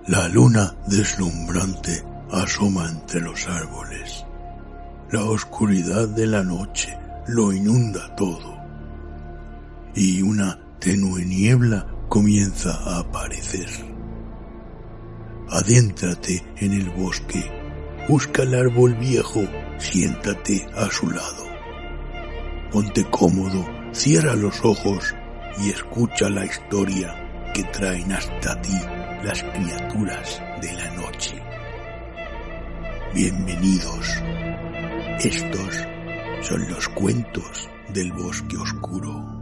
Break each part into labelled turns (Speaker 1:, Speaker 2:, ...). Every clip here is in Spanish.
Speaker 1: La luna deslumbrante asoma entre los árboles. La oscuridad de la noche lo inunda todo. Y una tenue niebla comienza a aparecer. Adéntrate en el bosque. Busca el árbol viejo. Siéntate a su lado. Ponte cómodo, cierra los ojos y escucha la historia que traen hasta ti las criaturas de la noche. Bienvenidos. Estos son los cuentos del bosque oscuro.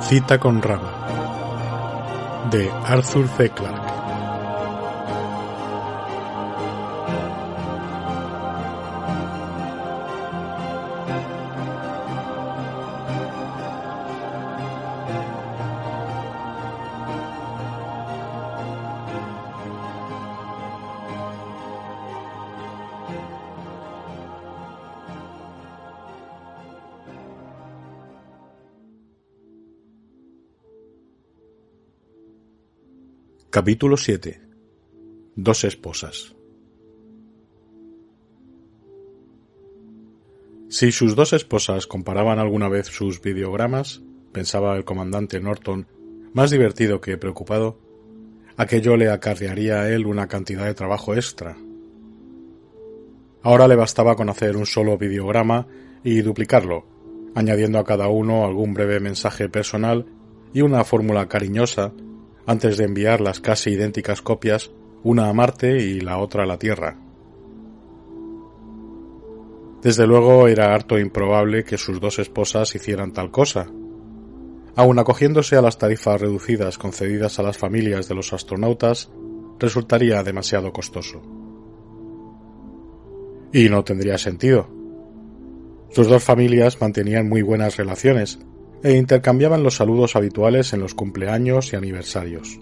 Speaker 2: Cita con Rama, de Arthur C. Clarke. Capítulo 7. Dos esposas. Si sus dos esposas comparaban alguna vez sus videogramas, pensaba el comandante Norton, más divertido que preocupado, aquello le acarrearía a él una cantidad de trabajo extra. Ahora le bastaba con hacer un solo videograma y duplicarlo, añadiendo a cada uno algún breve mensaje personal y una fórmula cariñosa antes de enviar las casi idénticas copias, una a Marte y la otra a la Tierra. Desde luego era harto improbable que sus dos esposas hicieran tal cosa. Aun acogiéndose a las tarifas reducidas concedidas a las familias de los astronautas, resultaría demasiado costoso. Y no tendría sentido. Sus dos familias mantenían muy buenas relaciones, e intercambiaban los saludos habituales en los cumpleaños y aniversarios.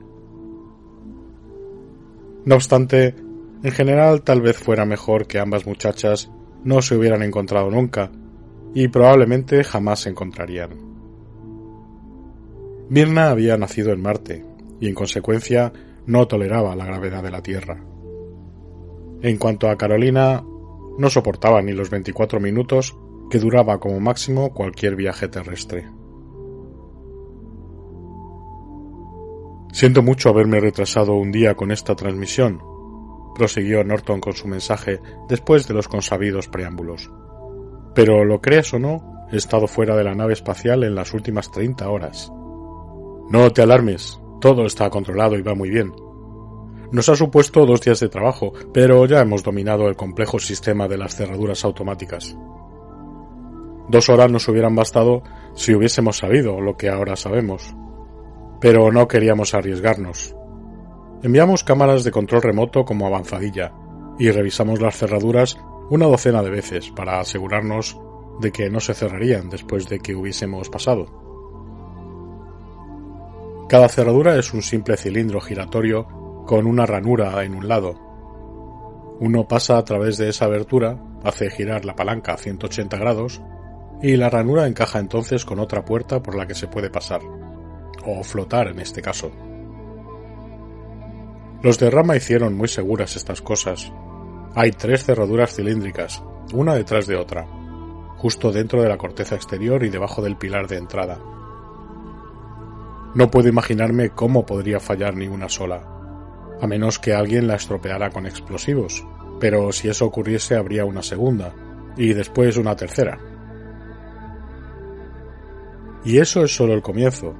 Speaker 2: No obstante, en general tal vez fuera mejor que ambas muchachas no se hubieran encontrado nunca, y probablemente jamás se encontrarían. Myrna había nacido en Marte, y en consecuencia no toleraba la gravedad de la Tierra. En cuanto a Carolina, no soportaba ni los 24 minutos que duraba como máximo cualquier viaje terrestre. Siento mucho haberme retrasado un día con esta transmisión, prosiguió Norton con su mensaje después de los consabidos preámbulos. Pero lo creas o no, he estado fuera de la nave espacial en las últimas 30 horas. No te alarmes, todo está controlado y va muy bien. Nos ha supuesto 2 días de trabajo, pero ya hemos dominado el complejo sistema de las cerraduras automáticas. 2 horas nos hubieran bastado si hubiésemos sabido lo que ahora sabemos. Pero no queríamos arriesgarnos. Enviamos cámaras de control remoto como avanzadilla y revisamos las cerraduras una docena de veces para asegurarnos de que no se cerrarían después de que hubiésemos pasado. Cada cerradura es un simple cilindro giratorio con una ranura en un lado. Uno pasa a través de esa abertura, hace girar la palanca a 180 grados y la ranura encaja entonces con otra puerta por la que se puede pasar. O flotar en este caso. Los de Rama hicieron muy seguras estas cosas. Hay 3 cerraduras cilíndricas, una detrás de otra, justo dentro de la corteza exterior y debajo del pilar de entrada. No puedo imaginarme cómo podría fallar ni una sola, a menos que alguien la estropeara con explosivos, pero si eso ocurriese habría una segunda, y después una tercera. Y eso es solo el comienzo.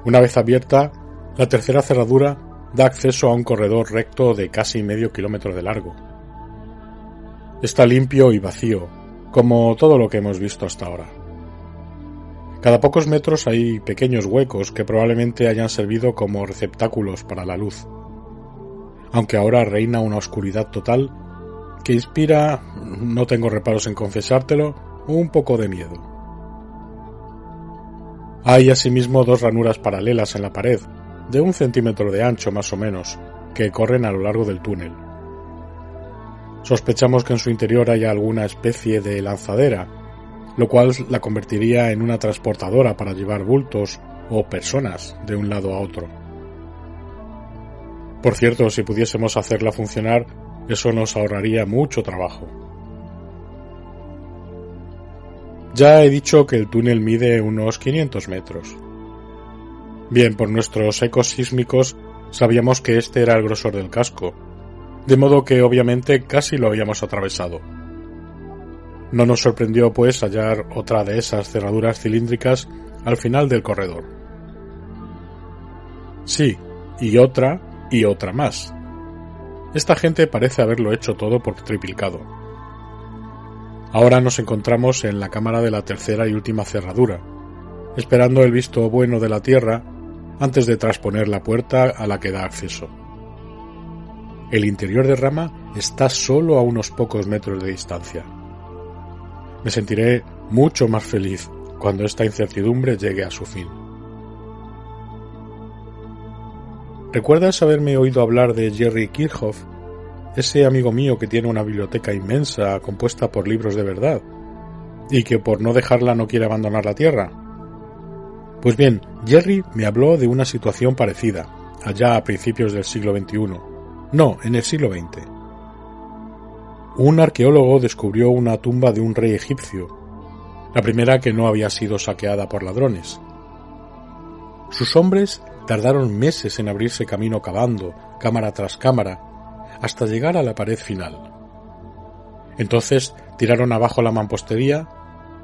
Speaker 2: Una vez abierta, la tercera cerradura da acceso a un corredor recto de casi medio kilómetro de largo. Está limpio y vacío, como todo lo que hemos visto hasta ahora. Cada pocos metros hay pequeños huecos que probablemente hayan servido como receptáculos para la luz, aunque ahora reina una oscuridad total que inspira, no tengo reparos en confesártelo, un poco de miedo. Hay asimismo dos ranuras paralelas en la pared, de 1 centímetro de ancho más o menos, que corren a lo largo del túnel. Sospechamos que en su interior haya alguna especie de lanzadera, lo cual la convertiría en una transportadora para llevar bultos o personas de un lado a otro. Por cierto, si pudiésemos hacerla funcionar, eso nos ahorraría mucho trabajo. Ya he dicho que el túnel mide unos 500 metros. Bien, por nuestros ecos sísmicos sabíamos que este era el grosor del casco, de modo que obviamente casi lo habíamos atravesado. No nos sorprendió pues hallar otra de esas cerraduras cilíndricas al final del corredor. Sí, y otra más. Esta gente parece haberlo hecho todo por triplicado. Ahora nos encontramos en la cámara de la tercera y última cerradura, esperando el visto bueno de la Tierra antes de trasponer la puerta a la que da acceso. El interior de Rama está solo a unos pocos metros de distancia. Me sentiré mucho más feliz cuando esta incertidumbre llegue a su fin. ¿Recuerdas haberme oído hablar de Jerry Kirchhoff? Ese amigo mío que tiene una biblioteca inmensa compuesta por libros de verdad y que por no dejarla no quiere abandonar la Tierra. Pues bien, Jerry me habló de una situación parecida, allá a principios del siglo XXI. No, en el siglo XX. Un arqueólogo descubrió una tumba de un rey egipcio, la primera que no había sido saqueada por ladrones. Sus hombres tardaron meses en abrirse camino cavando, cámara tras cámara, hasta llegar a la pared final. Entonces tiraron abajo la mampostería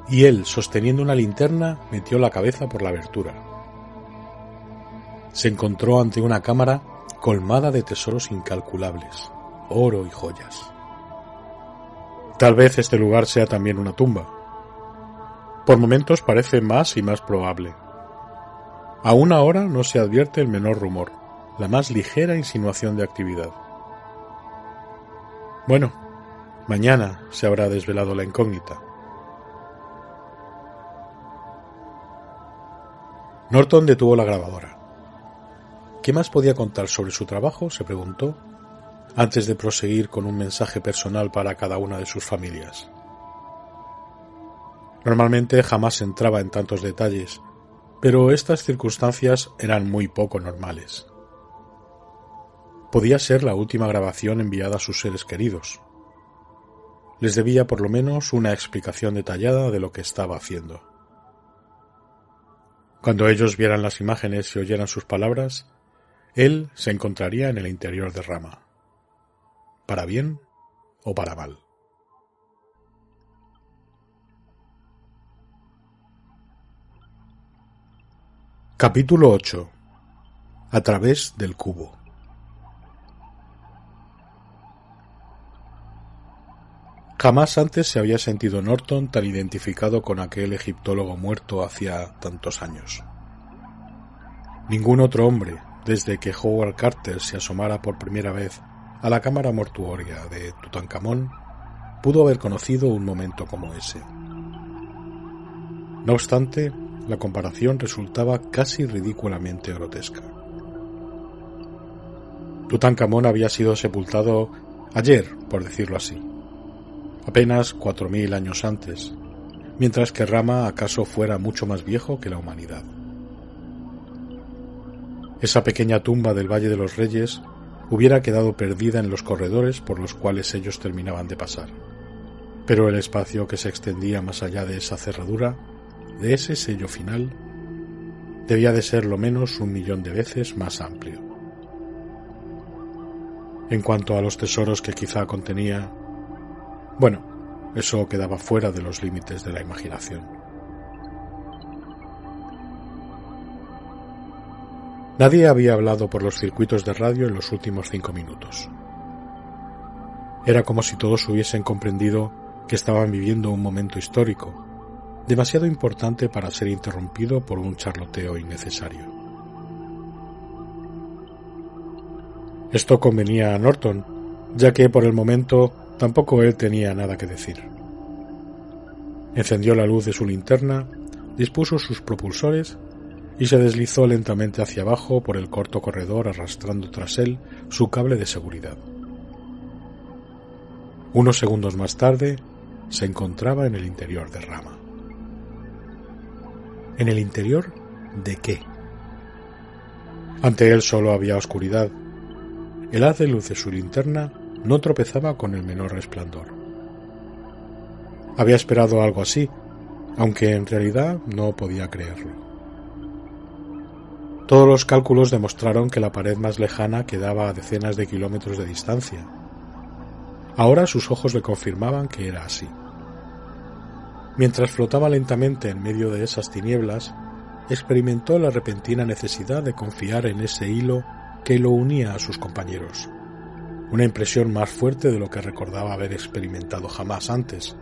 Speaker 2: y él, sosteniendo una linterna, metió la cabeza por la abertura. Se encontró ante una cámara colmada de tesoros incalculables, oro y joyas. Tal vez este lugar sea también una tumba. Por momentos parece más y más probable. Aún ahora no se advierte el menor rumor, la más ligera insinuación de actividad. Bueno, mañana se habrá desvelado la incógnita. Norton detuvo la grabadora. ¿Qué más podía contar sobre su trabajo?, se preguntó, antes de proseguir con un mensaje personal para cada una de sus familias. Normalmente jamás entraba en tantos detalles, pero estas circunstancias eran muy poco normales. Podía ser la última grabación enviada a sus seres queridos. Les debía por lo menos una explicación detallada de lo que estaba haciendo. Cuando ellos vieran las imágenes y oyeran sus palabras, él se encontraría en el interior de Rama, para bien o para mal. Capítulo 8. A través del cubo. Jamás antes se había sentido Norton tan identificado con aquel egiptólogo muerto hacía tantos años. Ningún otro hombre, desde que Howard Carter se asomara por primera vez a la cámara mortuoria de Tutankamón, pudo haber conocido un momento como ese. No obstante, la comparación resultaba casi ridículamente grotesca. Tutankamón había sido sepultado ayer, por decirlo así, apenas 4000 años antes, mientras que Rama acaso fuera mucho más viejo que la humanidad. Esa pequeña tumba del Valle de los Reyes hubiera quedado perdida en los corredores por los cuales ellos terminaban de pasar, pero el espacio que se extendía más allá de esa cerradura, de ese sello final, debía de ser lo menos 1.000.000 de veces más amplio. En cuanto a los tesoros que quizá contenía, bueno, eso quedaba fuera de los límites de la imaginación. Nadie había hablado por los circuitos de radio en los últimos 5 minutos. Era como si todos hubiesen comprendido que estaban viviendo un momento histórico, demasiado importante para ser interrumpido por un charloteo innecesario. Esto convenía a Norton, ya que por el momento tampoco él tenía nada que decir. Encendió la luz de su linterna, dispuso sus propulsores y se deslizó lentamente hacia abajo por el corto corredor arrastrando tras él su cable de seguridad. Unos segundos más tarde se encontraba en el interior de Rama. ¿En el interior de qué? Ante él solo había oscuridad. El haz de luz de su linterna no tropezaba con el menor resplandor. Había esperado algo así, aunque en realidad no podía creerlo. Todos los cálculos demostraron que la pared más lejana quedaba a decenas de kilómetros de distancia. Ahora sus ojos le confirmaban que era así. Mientras flotaba lentamente en medio de esas tinieblas, experimentó la repentina necesidad de confiar en ese hilo que lo unía a sus compañeros, una impresión más fuerte de lo que recordaba haber experimentado jamás antes,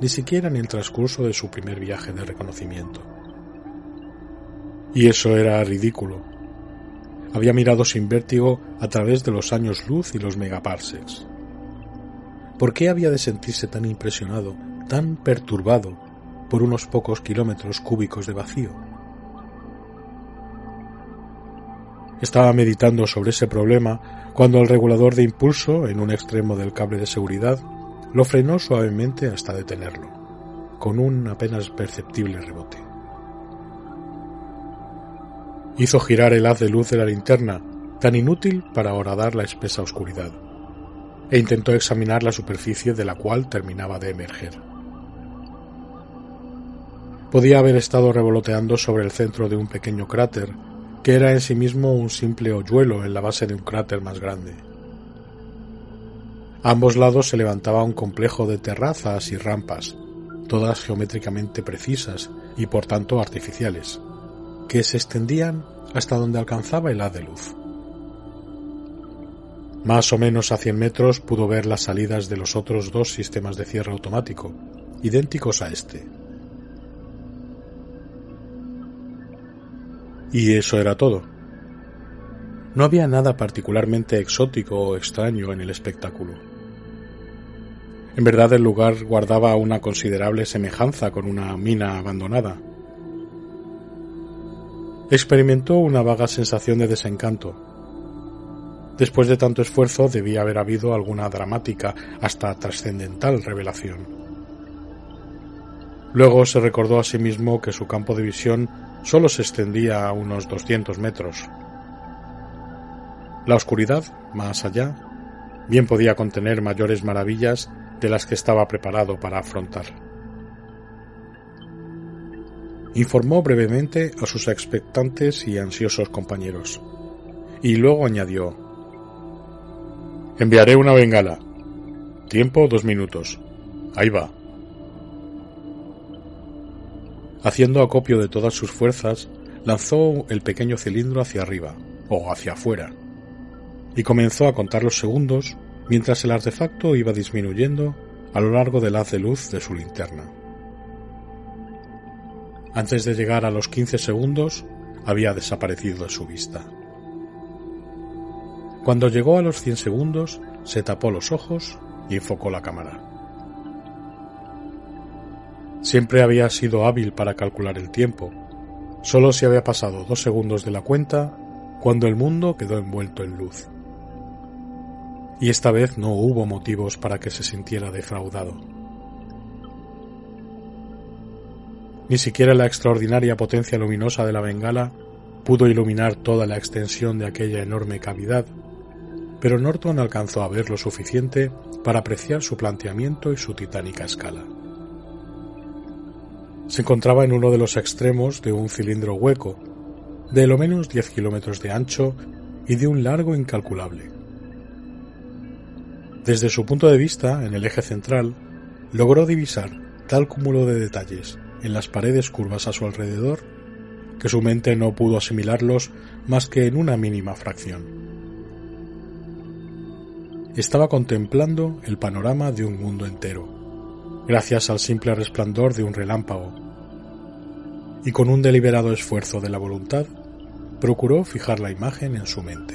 Speaker 2: ni siquiera en el transcurso de su primer viaje de reconocimiento. Y eso era ridículo. Había mirado sin vértigo a través de los años luz y los megaparsecs. ¿Por qué había de sentirse tan impresionado, tan perturbado por unos pocos kilómetros cúbicos de vacío? Estaba meditando sobre ese problema cuando el regulador de impulso, en un extremo del cable de seguridad, lo frenó suavemente hasta detenerlo, con un apenas perceptible rebote. Hizo girar el haz de luz de la linterna, tan inútil para horadar la espesa oscuridad, e intentó examinar la superficie de la cual terminaba de emerger. Podía haber estado revoloteando sobre el centro de un pequeño cráter, que era en sí mismo un simple hoyuelo en la base de un cráter más grande. A ambos lados se levantaba un complejo de terrazas y rampas, todas geométricamente precisas y por tanto artificiales, que se extendían hasta donde alcanzaba el haz de luz. Más o menos a 100 metros pudo ver las salidas de los otros 2 sistemas de cierre automático, idénticos a este. Y eso era todo. No había nada particularmente exótico o extraño en el espectáculo. En verdad el lugar guardaba una considerable semejanza con una mina abandonada. Experimentó una vaga sensación de desencanto. Después de tanto esfuerzo debía haber habido alguna dramática, hasta trascendental revelación. Luego se recordó a sí mismo que su campo de visión solo se extendía a unos 200 metros. La oscuridad, más allá, bien podía contener mayores maravillas de las que estaba preparado para afrontar. Informó brevemente a sus expectantes y ansiosos compañeros, y luego añadió: «Enviaré una bengala. Tiempo 2 minutos. Ahí va». Haciendo acopio de todas sus fuerzas, lanzó el pequeño cilindro hacia arriba, o hacia afuera, y comenzó a contar los segundos mientras el artefacto iba disminuyendo a lo largo del haz de luz de su linterna. Antes de llegar a los 15 segundos, había desaparecido de su vista. Cuando llegó a los 100 segundos, se tapó los ojos y enfocó la cámara. Siempre había sido hábil para calcular el tiempo. Solo se había pasado 2 segundos de la cuenta cuando el mundo quedó envuelto en luz. Y esta vez no hubo motivos para que se sintiera defraudado. Ni siquiera la extraordinaria potencia luminosa de la bengala pudo iluminar toda la extensión de aquella enorme cavidad, pero Norton alcanzó a ver lo suficiente para apreciar su planteamiento y su titánica escala. Se encontraba en uno de los extremos de un cilindro hueco, de lo menos 10 kilómetros de ancho y de un largo incalculable. Desde su punto de vista, en el eje central, logró divisar tal cúmulo de detalles en las paredes curvas a su alrededor que su mente no pudo asimilarlos más que en una mínima fracción. Estaba contemplando el panorama de un mundo entero, gracias al simple resplandor de un relámpago, y con un deliberado esfuerzo de la voluntad, procuró fijar la imagen en su mente.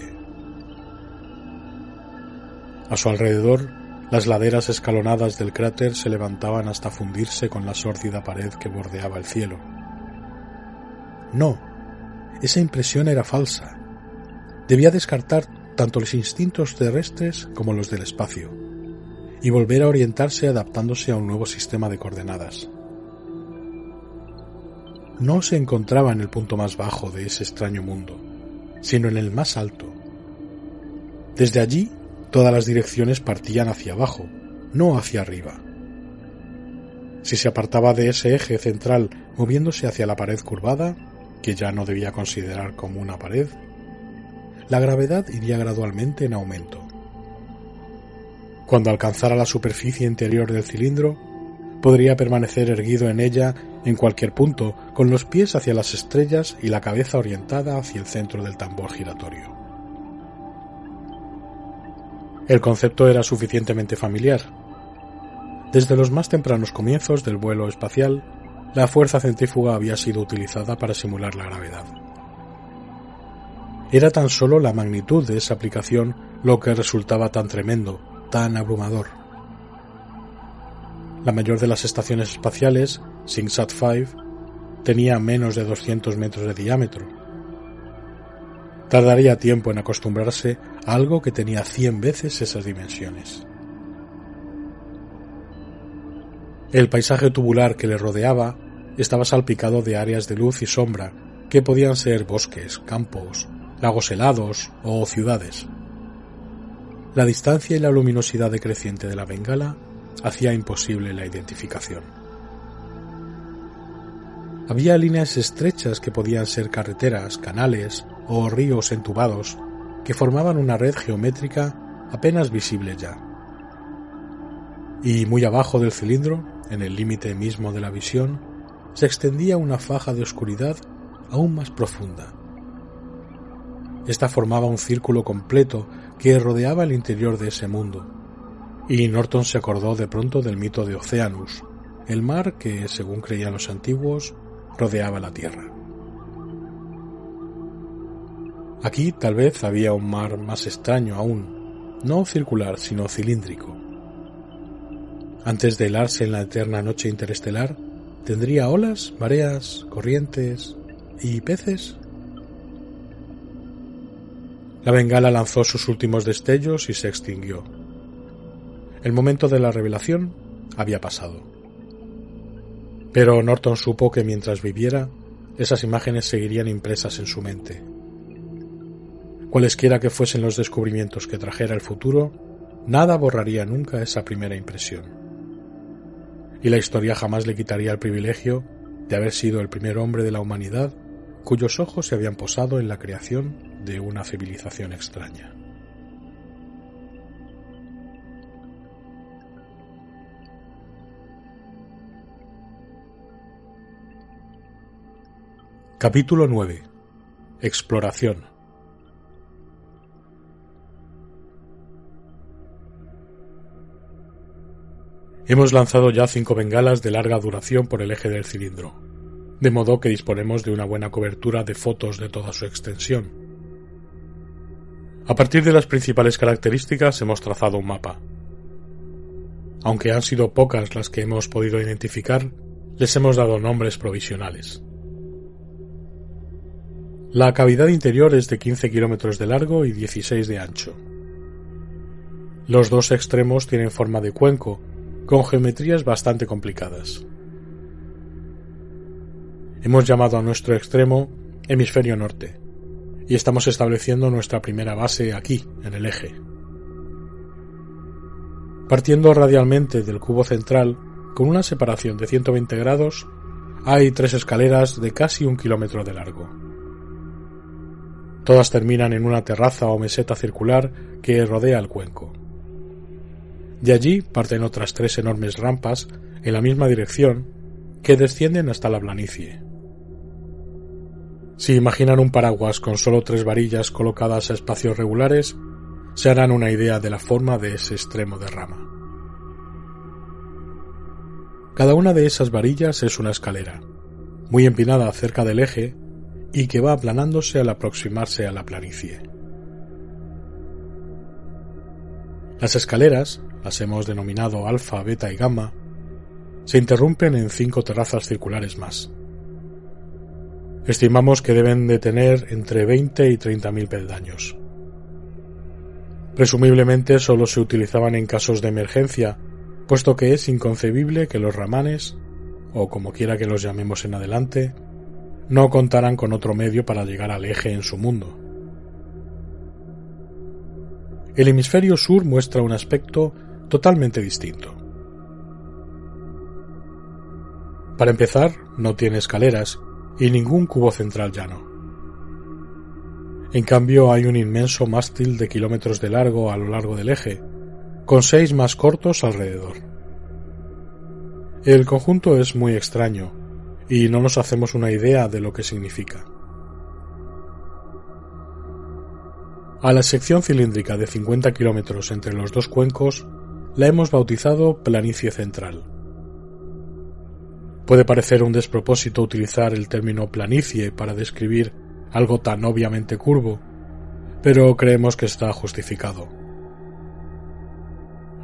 Speaker 2: A su alrededor, las laderas escalonadas del cráter se levantaban hasta fundirse con la sórdida pared que bordeaba el cielo. No, esa impresión era falsa. Debía descartar tanto los instintos terrestres como los del espacio, y volver a orientarse adaptándose a un nuevo sistema de coordenadas. No se encontraba en el punto más bajo de ese extraño mundo, sino en el más alto. Desde allí, todas las direcciones partían hacia abajo, no hacia arriba. Si se apartaba de ese eje central moviéndose hacia la pared curvada, que ya no debía considerar como una pared, la gravedad iría gradualmente en aumento. Cuando alcanzara la superficie interior del cilindro, podría permanecer erguido en ella en cualquier punto, con los pies hacia las estrellas y la cabeza orientada hacia el centro del tambor giratorio. El concepto era suficientemente familiar. Desde los más tempranos comienzos del vuelo espacial, la fuerza centrífuga había sido utilizada para simular la gravedad. Era tan solo la magnitud de esa aplicación lo que resultaba tan tremendo, tan abrumador. La mayor de las estaciones espaciales, SingSat 5, tenía menos de 200 metros de diámetro. Tardaría tiempo en acostumbrarse a algo que tenía 100 veces esas dimensiones. El paisaje tubular que le rodeaba estaba salpicado de áreas de luz y sombra que podían ser bosques, campos, lagos helados o ciudades. La distancia y la luminosidad decreciente de la bengala hacía imposible la identificación. Había líneas estrechas que podían ser carreteras, canales o ríos entubados que formaban una red geométrica apenas visible ya. Y muy abajo del cilindro, en el límite mismo de la visión, se extendía una faja de oscuridad aún más profunda. Esta formaba un círculo completo que rodeaba el interior de ese mundo, y Norton se acordó de pronto del mito de Oceanus, el mar que, según creían los antiguos, rodeaba la Tierra. Aquí tal vez había un mar más extraño aún, no circular sino cilíndrico. Antes de helarse en la eterna noche interestelar, ¿tendría olas, mareas, corrientes y peces? La bengala lanzó sus últimos destellos y se extinguió. El momento de la revelación había pasado. Pero Norton supo que mientras viviera, esas imágenes seguirían impresas en su mente. Cualesquiera que fuesen los descubrimientos que trajera el futuro, nada borraría nunca esa primera impresión. Y la historia jamás le quitaría el privilegio de haber sido el primer hombre de la humanidad cuyos ojos se habían posado en la creación de una civilización extraña. Capítulo 9. Exploración. Hemos lanzado ya 5 bengalas de larga duración por el eje del cilindro, de modo que disponemos de una buena cobertura de fotos de toda su extensión. A partir de las principales características hemos trazado un mapa. Aunque han sido pocas las que hemos podido identificar, les hemos dado nombres provisionales. La cavidad interior es de 15 kilómetros de largo y 16 de ancho. Los dos extremos tienen forma de cuenco, con geometrías bastante complicadas. Hemos llamado a nuestro extremo hemisferio norte, y estamos estableciendo nuestra primera base aquí, en el eje. Partiendo radialmente del cubo central, con una separación de 120 grados, hay 3 escaleras de casi 1 kilómetro de largo. Todas terminan en una terraza o meseta circular que rodea el cuenco. De allí parten otras 3 enormes rampas en la misma dirección que descienden hasta la planicie. Si imaginan un paraguas con solo 3 varillas colocadas a espacios regulares, se harán una idea de la forma de ese extremo de rama. Cada una de esas varillas es una escalera, muy empinada cerca del eje y que va aplanándose al aproximarse a la planicie. Las escaleras, las hemos denominado alfa, beta y gamma, se interrumpen en 5 terrazas circulares más. Estimamos que deben de tener entre 20 y 30.000 peldaños. Presumiblemente solo se utilizaban en casos de emergencia, puesto que es inconcebible que los ramanes, o como quiera que los llamemos en adelante, no contaran con otro medio para llegar al eje en su mundo. El hemisferio sur muestra un aspecto totalmente distinto. Para empezar, no tiene escaleras y ningún cubo central llano. En cambio, hay un inmenso mástil de kilómetros de largo a lo largo del eje, con 6 más cortos alrededor. El conjunto es muy extraño y no nos hacemos una idea de lo que significa. A la sección cilíndrica de 50 kilómetros entre los 2 cuencos la hemos bautizado planicie central. Puede parecer un despropósito utilizar el término planicie para describir algo tan obviamente curvo, pero creemos que está justificado.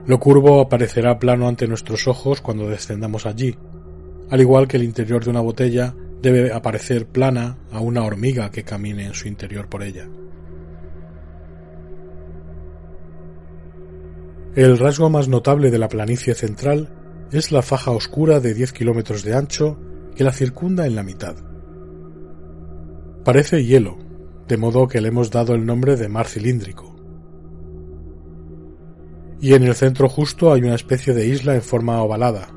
Speaker 2: Lo curvo aparecerá plano ante nuestros ojos cuando descendamos allí, al igual que el interior de una botella debe aparecer plana a una hormiga que camine en su interior por ella. El rasgo más notable de la planicie central es la faja oscura de 10 kilómetros de ancho que la circunda en la mitad. Parece hielo, de modo que le hemos dado el nombre de mar cilíndrico. Y en el centro justo hay una especie de isla en forma ovalada,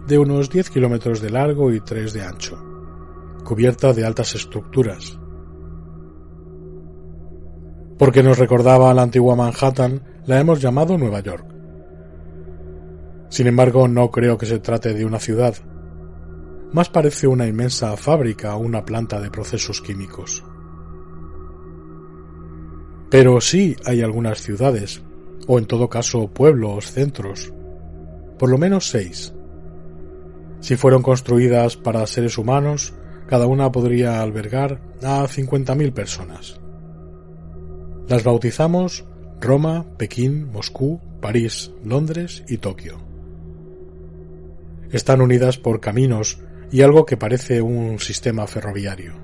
Speaker 2: de unos 10 kilómetros de largo y 3 de ancho, cubierta de altas estructuras. Porque nos recordaba a la antigua Manhattan, la hemos llamado Nueva York. Sin embargo, no creo que se trate de una ciudad. Más parece una inmensa fábrica o una planta de procesos químicos. Pero sí hay algunas ciudades, o en todo caso pueblos, centros, por lo menos 6. Si fueron construidas para seres humanos, cada una podría albergar a 50.000 personas. Las bautizamos Roma, Pekín, Moscú, París, Londres y Tokio. Están unidas por caminos y algo que parece un sistema ferroviario.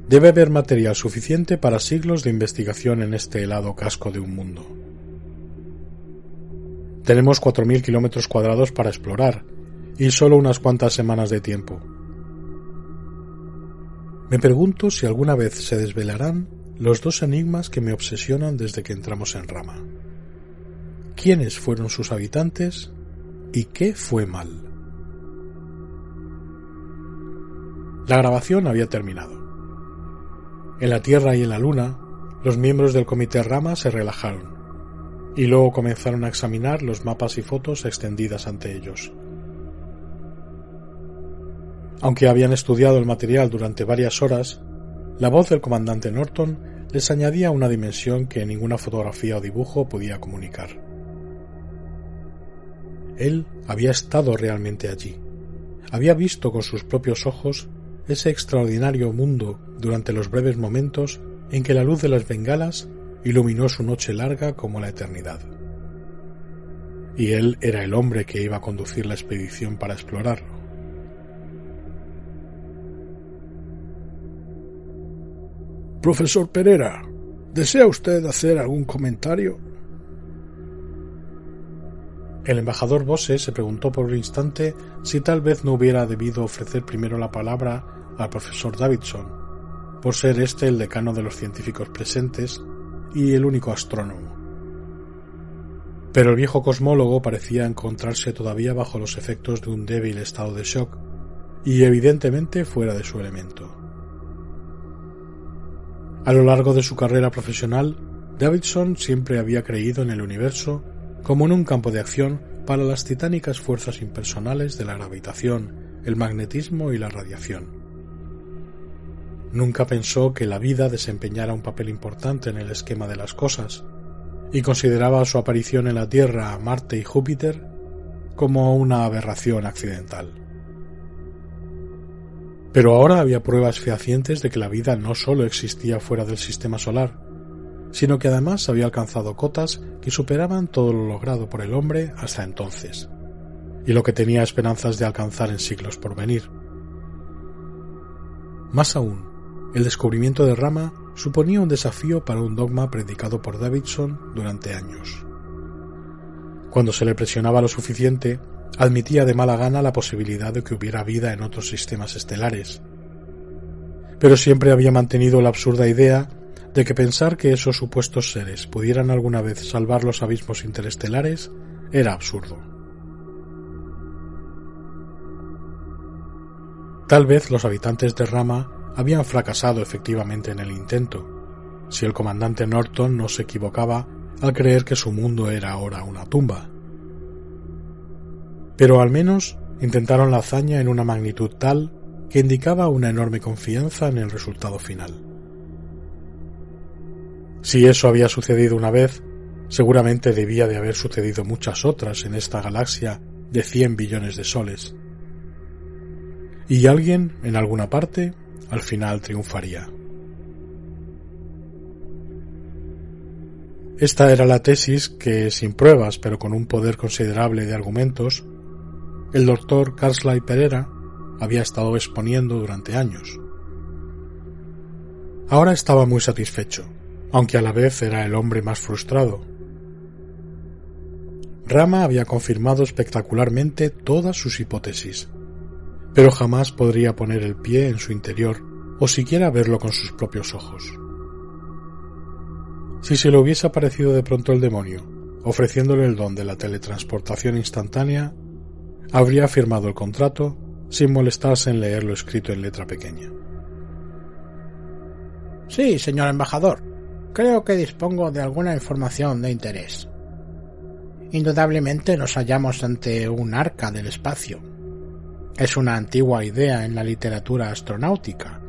Speaker 2: Debe haber material suficiente para siglos de investigación en este helado casco de un mundo. Tenemos 4.000 kilómetros cuadrados para explorar y solo unas cuantas semanas de tiempo. Me pregunto si alguna vez se desvelarán los 2 enigmas que me obsesionan desde que entramos en Rama. ¿Quiénes fueron sus habitantes y qué fue mal? La grabación había terminado. En la Tierra y en la Luna, los miembros del Comité Rama se relajaron y luego comenzaron a examinar los mapas y fotos extendidas ante ellos. Aunque habían estudiado el material durante varias horas, la voz del comandante Norton les añadía una dimensión que ninguna fotografía o dibujo podía comunicar. Él había estado realmente allí, había visto con sus propios ojos ese extraordinario mundo durante los breves momentos en que la luz de las bengalas iluminó su noche larga como la eternidad. Y él era el hombre que iba a conducir la expedición para explorarlo.
Speaker 1: Profesor Pereira, ¿desea usted hacer algún comentario?
Speaker 2: El embajador Bose se preguntó por un instante si tal vez no hubiera debido ofrecer primero la palabra al profesor Davidson, por ser éste el decano de los científicos presentes y el único astrónomo. Pero el viejo cosmólogo parecía encontrarse todavía bajo los efectos de un débil estado de shock y evidentemente fuera de su elemento. A lo largo de su carrera profesional, Davidson siempre había creído en el universo como en un campo de acción para las titánicas fuerzas impersonales de la gravitación, el magnetismo y la radiación. Nunca pensó que la vida desempeñara un papel importante en el esquema de las cosas, y consideraba su aparición en la Tierra, Marte y Júpiter como una aberración accidental. Pero ahora había pruebas fehacientes de que la vida no solo existía fuera del sistema solar, sino que además había alcanzado cotas que superaban todo lo logrado por el hombre hasta entonces, y lo que tenía esperanzas de alcanzar en siglos por venir. Más aún, el descubrimiento de Rama suponía un desafío para un dogma predicado por Davidson durante años. Cuando se le presionaba lo suficiente, admitía de mala gana la posibilidad de que hubiera vida en otros sistemas estelares, pero siempre había mantenido la absurda idea de que pensar que esos supuestos seres pudieran alguna vez salvar los abismos interestelares era absurdo. Tal vez los habitantes de Rama habían fracasado efectivamente en el intento, si el comandante Norton no se equivocaba al creer que su mundo era ahora una tumba. Pero al menos intentaron la hazaña en una magnitud tal que indicaba una enorme confianza en el resultado final. Si eso había sucedido una vez, seguramente debía de haber sucedido muchas otras en esta galaxia de 100 billones de soles. Y alguien, en alguna parte, al final triunfaría. Esta era la tesis que, sin pruebas pero con un poder considerable de argumentos, el Dr. Carsley Pereira había estado exponiendo durante años. Ahora estaba muy satisfecho, aunque a la vez era el hombre más frustrado. Rama había confirmado espectacularmente todas sus hipótesis, pero jamás podría poner el pie en su interior o siquiera verlo con sus propios ojos. Si se le hubiese aparecido de pronto el demonio, ofreciéndole el don de la teletransportación instantánea, habría firmado el contrato sin molestarse en leer lo escrito en letra pequeña.
Speaker 3: Sí, señor embajador. Creo que dispongo de alguna información de interés. Indudablemente nos hallamos ante un arca del espacio. Es una antigua idea en la literatura astronáutica.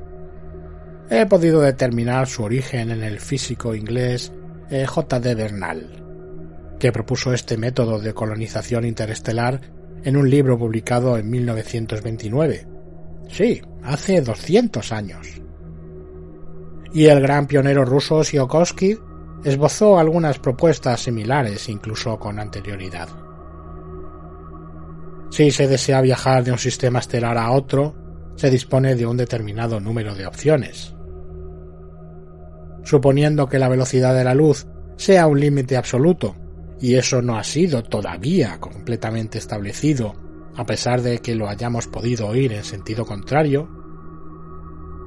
Speaker 3: He podido determinar su origen en el físico inglés J.D. Bernal, que propuso este método de colonización interestelar en un libro publicado en 1929. Sí, hace 200 años. Y el gran pionero ruso Tsiolkovsky esbozó algunas propuestas similares incluso con anterioridad. Si se desea viajar de un sistema estelar a otro, se dispone de un determinado número de opciones. Suponiendo que la velocidad de la luz sea un límite absoluto, y eso no ha sido todavía completamente establecido, a pesar de que lo hayamos podido oír en sentido contrario,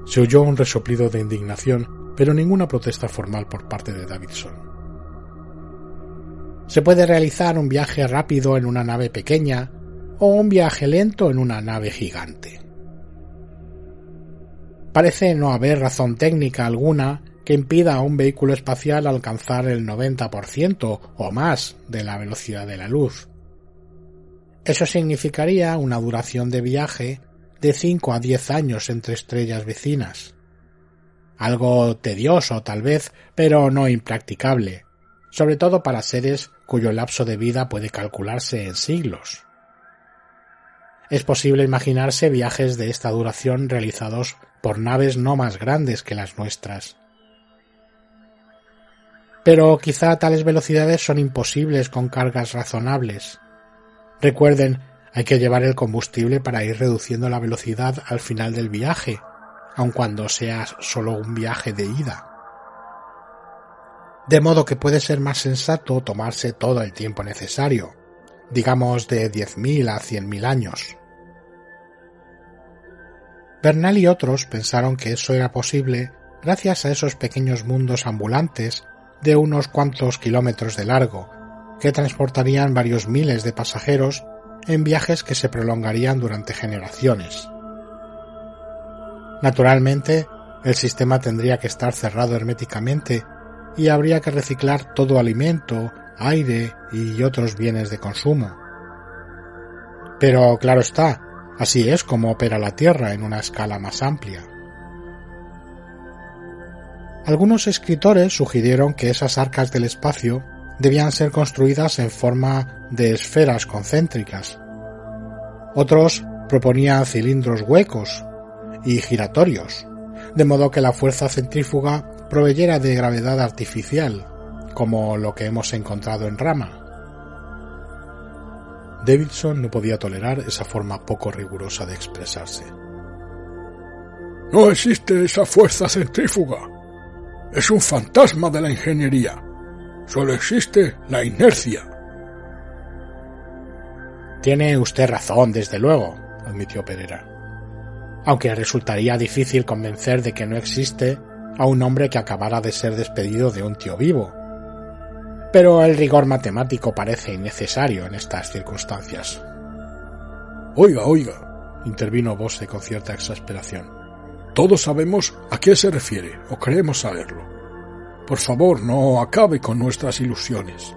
Speaker 3: se oyó un resoplido de indignación, pero ninguna protesta formal por parte de Davidson. Se puede realizar un viaje rápido en una nave pequeña o un viaje lento en una nave gigante. Parece no haber razón técnica alguna que impida a un vehículo espacial alcanzar el 90% o más de la velocidad de la luz. Eso significaría una duración de viaje de 5 a 10 años entre estrellas vecinas. Algo tedioso tal vez, pero no impracticable, sobre todo para seres cuyo lapso de vida puede calcularse en siglos. Es posible imaginarse viajes de esta duración realizados por naves no más grandes que las nuestras. Pero quizá tales velocidades son imposibles con cargas razonables. Recuerden, hay que llevar el combustible para ir reduciendo la velocidad al final del viaje, aun cuando sea solo un viaje de ida. De modo que puede ser más sensato tomarse todo el tiempo necesario, digamos de 10.000 a 100.000 años. Bernal y otros pensaron que eso era posible gracias a esos pequeños mundos ambulantes de unos cuantos kilómetros de largo, que transportarían varios miles de pasajeros en viajes que se prolongarían durante generaciones. Naturalmente, el sistema tendría que estar cerrado herméticamente y habría que reciclar todo alimento, aire y otros bienes de consumo. Pero, claro está, Así es como opera la Tierra en una escala más amplia. Algunos escritores sugirieron que esas arcas del espacio debían ser construidas en forma de esferas concéntricas. Otros proponían cilindros huecos y giratorios, de modo que la fuerza centrífuga proveyera de gravedad artificial, como lo que hemos encontrado en Rama. Davidson no podía tolerar esa forma poco rigurosa de expresarse.
Speaker 1: No existe esa fuerza centrífuga. Es un fantasma de la ingeniería. Solo existe la inercia.
Speaker 3: Tiene usted razón, desde luego, admitió Perera. Aunque resultaría difícil convencer de que no existe a un hombre que acabara de ser despedido de un tío vivo. Pero el rigor matemático parece innecesario en estas circunstancias.
Speaker 1: Oiga,
Speaker 3: intervino Bose con cierta exasperación.
Speaker 1: Todos sabemos a qué se refiere, o creemos saberlo. Por favor, no acabe con nuestras ilusiones.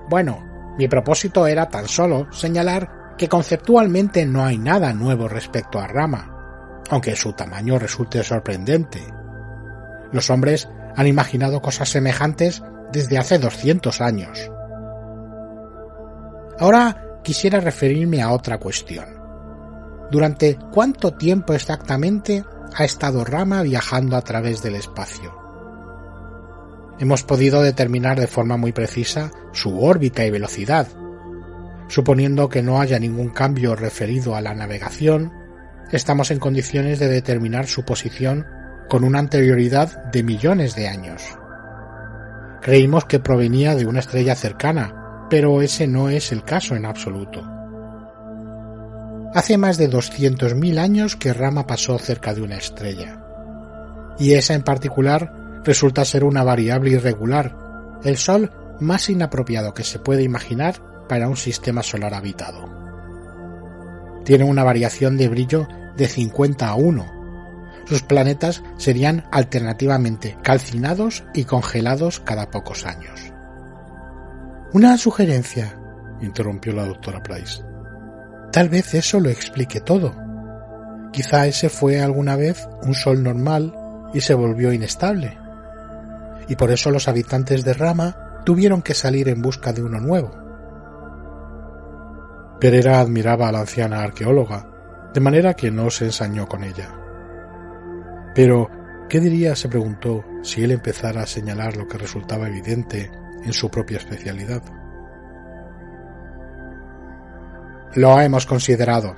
Speaker 3: Bueno, mi propósito era tan solo señalar que conceptualmente no hay nada nuevo respecto a Rama, aunque su tamaño resulte sorprendente. Los hombres han imaginado cosas semejantes desde hace 200 años. Ahora quisiera referirme a otra cuestión. ¿Durante cuánto tiempo exactamente ha estado Rama viajando a través del espacio? Hemos podido determinar de forma muy precisa su órbita y velocidad. Suponiendo que no haya ningún cambio referido a la navegación, estamos en condiciones de determinar su posición con una anterioridad de millones de años. Creímos que provenía de una estrella cercana, pero ese no es el caso en absoluto. Hace más de 200.000 años que Rama pasó cerca de una estrella, y esa en particular resulta ser una variable irregular, el Sol más inapropiado que se puede imaginar para un sistema solar habitado. Tiene una variación de brillo de 50 a 1. Sus planetas serían alternativamente calcinados y congelados cada pocos años. Una sugerencia, interrumpió la doctora Price. Tal vez eso lo explique todo. Quizá ese fue alguna vez un sol normal y se volvió inestable. Y por eso los habitantes de Rama tuvieron que salir en busca de uno nuevo. Perera admiraba a la anciana arqueóloga, de manera que no se ensañó con ella. Pero, ¿qué diría, se preguntó, si él empezara a señalar lo que resultaba evidente en su propia especialidad? Lo hemos considerado,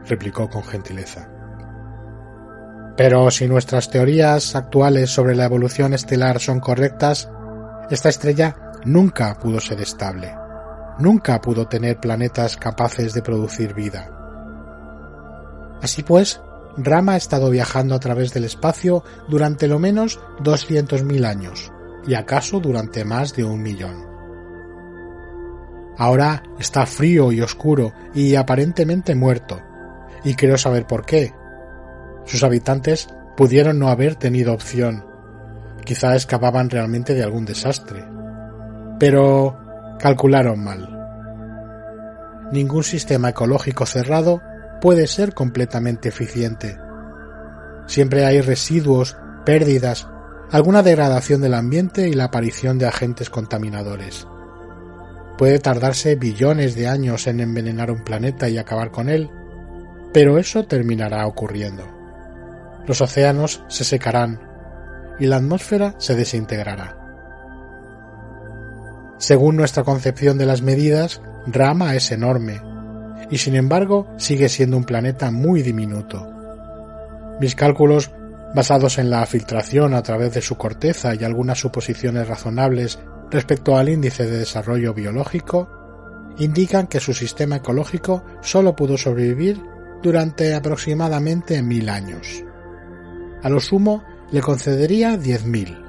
Speaker 3: replicó con gentileza. Pero si nuestras teorías actuales sobre la evolución estelar son correctas, esta estrella nunca pudo ser estable. Nunca pudo tener planetas capaces de producir vida. Así pues, Rama ha estado viajando a través del espacio durante lo menos 200.000 años, y acaso durante más de 1.000.000. Ahora está frío y oscuro y aparentemente muerto, y creo saber por qué. Sus habitantes pudieron no haber tenido opción. Quizá escapaban realmente de algún desastre. Pero calcularon mal. Ningún sistema ecológico cerrado puede ser completamente eficiente. Siempre hay residuos, pérdidas, alguna degradación del ambiente y la aparición de agentes contaminadores. Puede tardarse billones de años en envenenar un planeta y acabar con él, pero eso terminará ocurriendo. Los océanos se secarán y la atmósfera se desintegrará. Según nuestra concepción de las medidas, Rama es enorme, y sin embargo sigue siendo un planeta muy diminuto. Mis cálculos, basados en la filtración a través de su corteza y algunas suposiciones razonables respecto al índice de desarrollo biológico, indican que su sistema ecológico solo pudo sobrevivir durante aproximadamente 1.000 años. A lo sumo le concedería 10.000.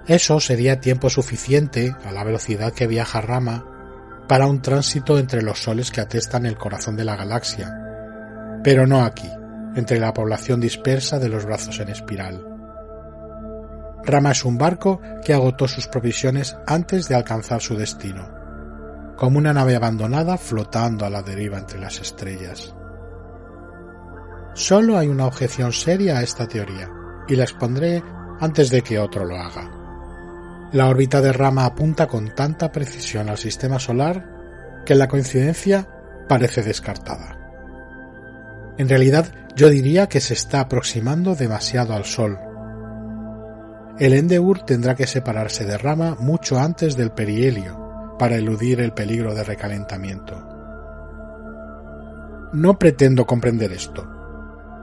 Speaker 3: Eso sería tiempo suficiente, a la velocidad que viaja Rama, para un tránsito entre los soles que atestan el corazón de la galaxia, pero no aquí, entre la población dispersa de los brazos en espiral. Rama es un barco que agotó sus provisiones antes de alcanzar su destino. como una nave abandonada flotando a la deriva entre las estrellas. Solo hay una objeción seria a esta teoría, y la expondré antes de que otro lo haga. La órbita de Rama apunta con tanta precisión al sistema solar que la coincidencia parece descartada. En realidad, yo diría que se está aproximando demasiado al Sol. El Endeavour tendrá que separarse de Rama mucho antes del perihelio para eludir el peligro de recalentamiento. No pretendo comprender esto.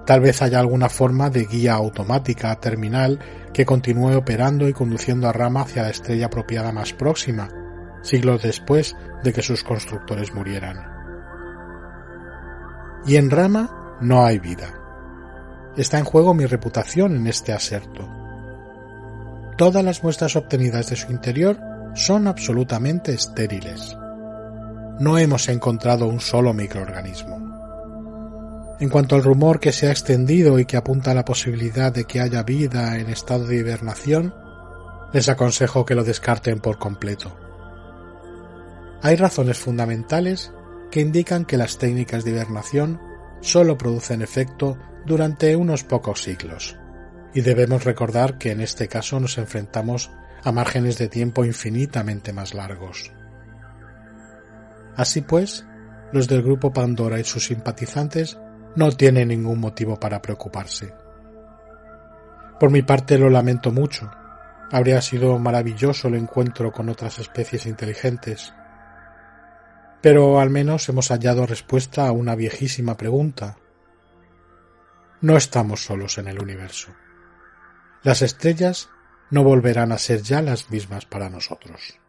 Speaker 3: Tal vez haya alguna forma de guía automática terminal que continúe operando y conduciendo a Rama hacia la estrella apropiada más próxima, siglos después de que sus constructores murieran. Y en Rama no hay vida. Está en juego mi reputación en este aserto. Todas las muestras obtenidas de su interior son absolutamente estériles. No hemos encontrado un solo microorganismo. En cuanto al rumor que se ha extendido y que apunta a la posibilidad de que haya vida en estado de hibernación, les aconsejo que lo descarten por completo. Hay razones fundamentales que indican que las técnicas de hibernación solo producen efecto durante unos pocos siglos, y debemos recordar que en este caso nos enfrentamos a márgenes de tiempo infinitamente más largos. Así pues, los del grupo Pandora y sus simpatizantes no tienen ningún motivo para preocuparse. Por mi parte lo lamento mucho. Habría sido maravilloso el encuentro con otras especies inteligentes. Pero al menos hemos hallado respuesta a una viejísima pregunta. No estamos solos en el universo. Las estrellas no volverán a ser ya las mismas para nosotros.